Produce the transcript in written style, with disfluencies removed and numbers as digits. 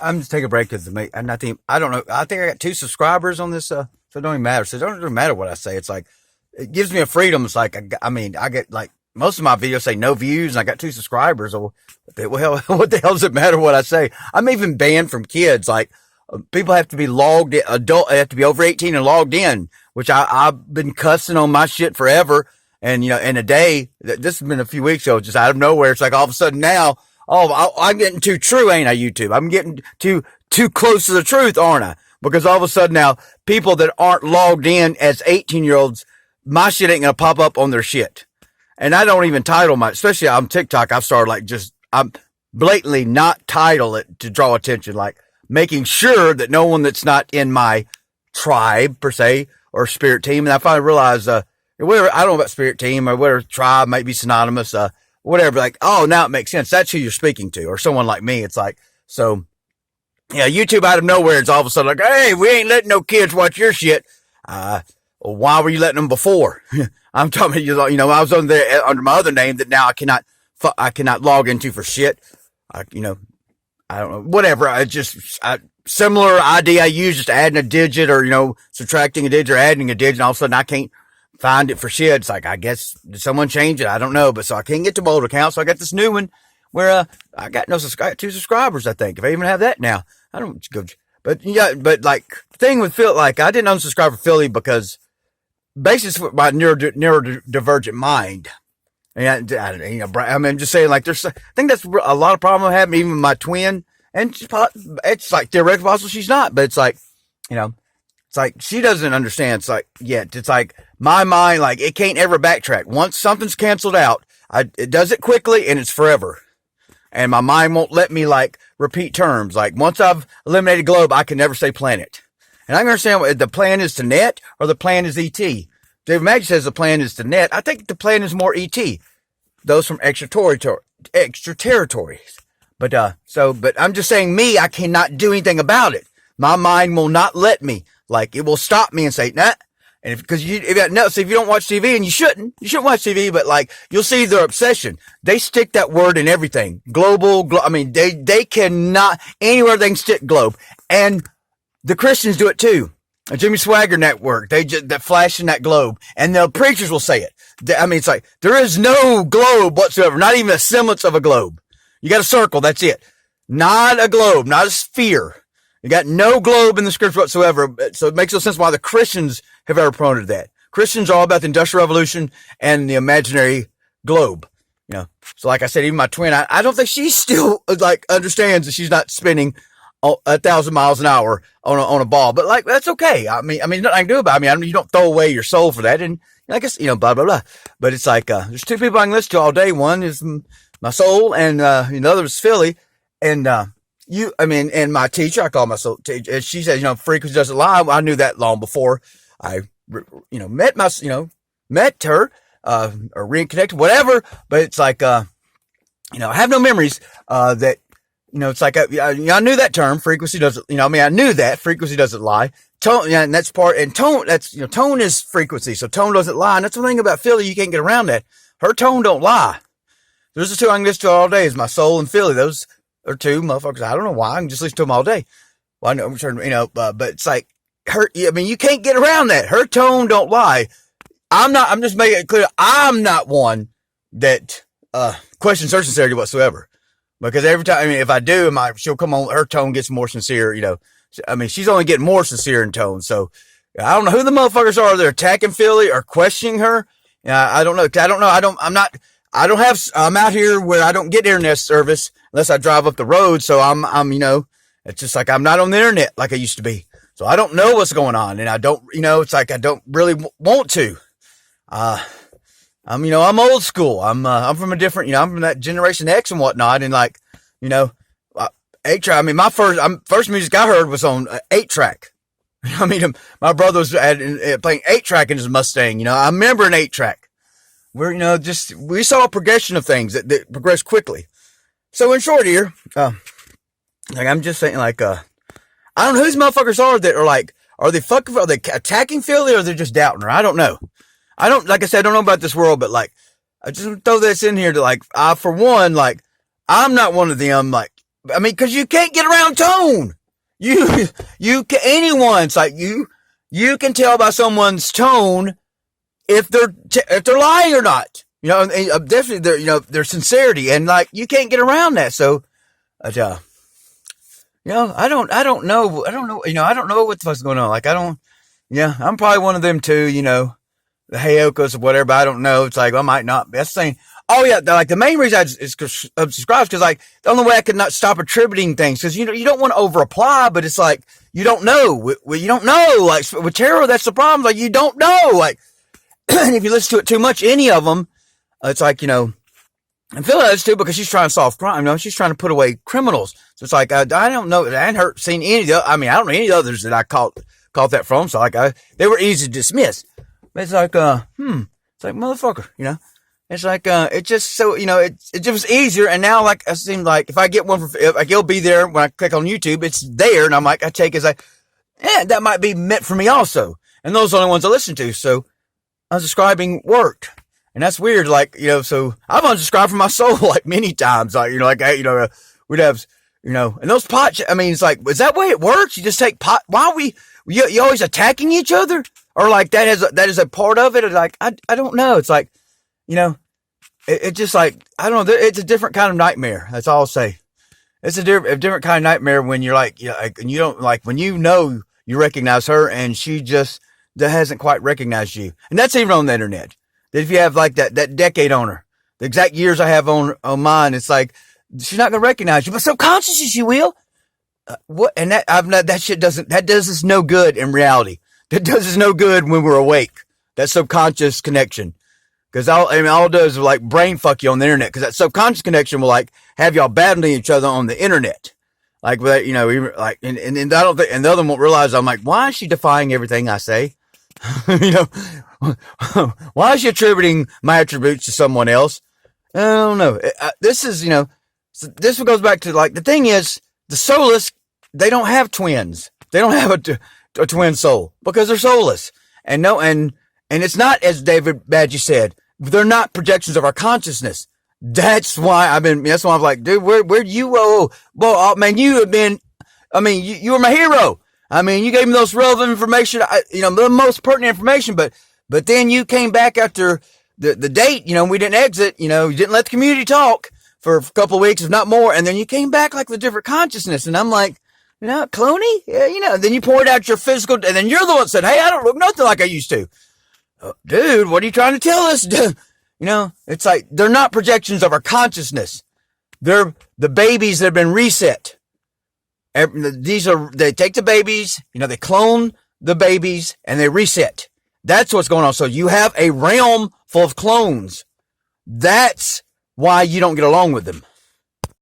I'm just taking a break because I'm not the, I don't know. I think I got 2 subscribers on this, so it don't even matter. So it don't really matter what I say. It's like, it gives me a freedom. It's like, I mean, I get like, most of my videos say no views and I got 2 subscribers. Or what the hell does it matter what I say? I'm even banned from kids. Like, people have to be logged in, they have to be over 18 and logged in, which I've been cussing on my shit forever. And, in a day, this has been a few weeks ago, just out of nowhere. It's like all of a sudden now, I'm getting too true, ain't I, YouTube? I'm getting too close to the truth, aren't I? Because all of a sudden now, people that aren't logged in as 18-year-olds, my shit ain't gonna pop up on their shit. And I don't even title especially on TikTok, I've started I'm blatantly not title it to draw attention, like making sure that no one that's not in my tribe, per se, or spirit team. And I finally realized, whatever, I don't know about spirit team or whatever tribe might be synonymous, whatever, like, oh, now it makes sense. That's who you're speaking to, or someone like me. It's like, so, yeah, YouTube out of nowhere is all of a sudden like, hey, we ain't letting no kids watch your shit. Well, why were you letting them before? I'm talking, I was on there under my other name that now I cannot log into for shit. I don't know, whatever. Similar ID I use, just adding a digit or, subtracting a digit or adding a digit, and all of a sudden I can't find it for shit. It's like, I guess, did someone change it? I don't know. But so I can't get to my old account. So I got this new one where, I got 2 subscribers, I think. If I even have that now, I don't go, but yeah, but like the thing with Phil, like I didn't unsubscribe for Philly because basis for my neurodivergent mind. And I'm just saying, like, I think that's a lot of problem I have, even with my twin. And it's like theoretically possible she's not, but it's like, it's like she doesn't understand. It's like, yet it's like my mind, like it can't ever backtrack. Once something's canceled out, it does it quickly and it's forever. And my mind won't let me like repeat terms. Like once I've eliminated globe, I can never say planet. And I understand what the plan is to net or the plan is ET. Dave Maggi says the plan is to net. I think the plan is more ET. Those from extra territories. But I'm just saying I cannot do anything about it. My mind will not let me. Like it will stop me and say, nah. And if you don't watch TV, and you shouldn't watch TV, but like you'll see their obsession. They stick that word in everything. Global. I mean, they cannot anywhere they can stick globe. And the Christians do it too. Jimmy Swagger Network, they flash in that globe, and the preachers will say it. It's like there is no globe whatsoever, not even a semblance of a globe. You got a circle, that's it. Not a globe, not a sphere. You got no globe in the scripture whatsoever. So it makes no sense why the Christians have ever promoted that. Christians are all about the Industrial Revolution and the imaginary globe. So like I said, even my twin, I don't think she still like understands that she's not spinning 1,000 miles an hour on a ball, but like that's okay. I mean, nothing I can do about it. I mean, you don't throw away your soul for that, and I guess blah blah blah. But it's like there's 2 people I can listen to all day. One is my soul, and the other is Philly, and and my teacher. I call my soul teacher, and she says, frequency doesn't lie. I knew that long before I met her or reconnected, whatever. But it's like I have no memories that. It's like, I knew that term, frequency doesn't, I knew that frequency doesn't lie. Tone, and that's part, and tone, that's, tone is frequency. So tone doesn't lie. And that's the thing about Philly. You can't get around that. Her tone don't lie. There's the 2 I can listen to all day is my soul and Philly. Those are 2 motherfuckers. I don't know why. I can just listen to them all day. Well, I know, but it's like you can't get around that. Her tone don't lie. I'm just making it clear. I'm not one that, questions her sincerity whatsoever. Because every time, if I do, she'll come on, her tone gets more sincere, she's only getting more sincere in tone. So I don't know who the motherfuckers are. They're attacking Philly or questioning her. I don't know. I'm out here where I don't get internet service unless I drive up the road. So it's just like, I'm not on the internet like I used to be. So I don't know what's going on. And I don't, it's like, I don't really want to. I'm old school. I'm from a different, I'm from that Generation X and whatnot. And like, 8-track. My first music I heard was on 8-track. My brother was playing 8-track in his Mustang. I remember an 8-track where, we saw a progression of things that progressed quickly. So in short here, I'm just saying I don't know who these motherfuckers are that are like, are they attacking Philly or are they just doubting her? I don't know. Like I said, I don't know about this world, but like, I just throw this in here to like, for one, like, I'm not one of them, like, I mean, cause you can't get around tone. Anyone, it's like you can tell by someone's tone if they're lying or not. You know, and definitely their sincerity, and like, you can't get around that. So, I don't know. I don't know. I don't know what the fuck's going on. Like, I'm probably one of them too, the Heyokas or whatever, but I don't know. It's like, I might not. That's the thing. Oh yeah. Like, the main reason I subscribe is because, like, the only way I could not stop attributing things, because, you don't want to over apply, but it's like, you don't know. You don't know. Like, with tarot, that's the problem. Like, you don't know. Like, and if you listen to it too much, any of them, it's like, and Phil does too, because she's trying to solve crime. She's trying to put away criminals. So it's like, I don't know. I hadn't seen any of the, I don't know any others that I caught that from. So, like, they were easy to dismiss. But it's like, it's like, motherfucker, it's like, it just, so, it just was easier. And now, like, it seems like if I get one like, it'll be there when I click on YouTube, it's there. And I'm like, I take it as like, that might be meant for me also. And those are the only ones I listen to. So unsubscribing worked. And that's weird. Like, so I've unsubscribed from my soul, like, many times. Like, we'd have, and those pot, it's like, is that way it works? You just take pot. Why are you always attacking each other? Or like, that is a part of it. Or like, I don't know. It's like, it just like, I don't know. It's a different kind of nightmare. That's all I'll say. It's a different kind of nightmare when you're like, and you don't, like, when you recognize her and she just hasn't quite recognized you. And that's even on the internet. That if you have like that decade on her, the exact years I have on mine, it's like, she's not going to recognize you, but subconsciously she will. What? And that shit does us no good in reality. That does us no good when we're awake. That subconscious connection. Cause all it does is like brain fuck you on the internet. Cause that subconscious connection will like have y'all battling each other on the internet. Like, like, and I don't think, and the other one won't realize, I'm like, why is she defying everything I say? Why is she attributing my attributes to someone else? I don't know. This is, this goes back to, like, the thing is, the soulless, they don't have twins. They don't have a twin soul because they're soulless. And it's not, as David Badgie said, they're not projections of our consciousness. That's why I'm like, dude, where you, man, you have been, you were my hero. You gave me those relevant information, the most pertinent information, but then you came back after the date, we didn't exit, you didn't let the community talk for a couple of weeks, if not more. And then you came back like with different consciousness. And I'm like, Clooney, then you poured out your physical, and then you're the one that said, hey, I don't look nothing like I used to. Dude, what are you trying to tell us? It's like, they're not projections of our consciousness. They're the babies that have been reset. They take the babies, they clone the babies and they reset. That's what's going on. So you have a realm full of clones. That's why you don't get along with them.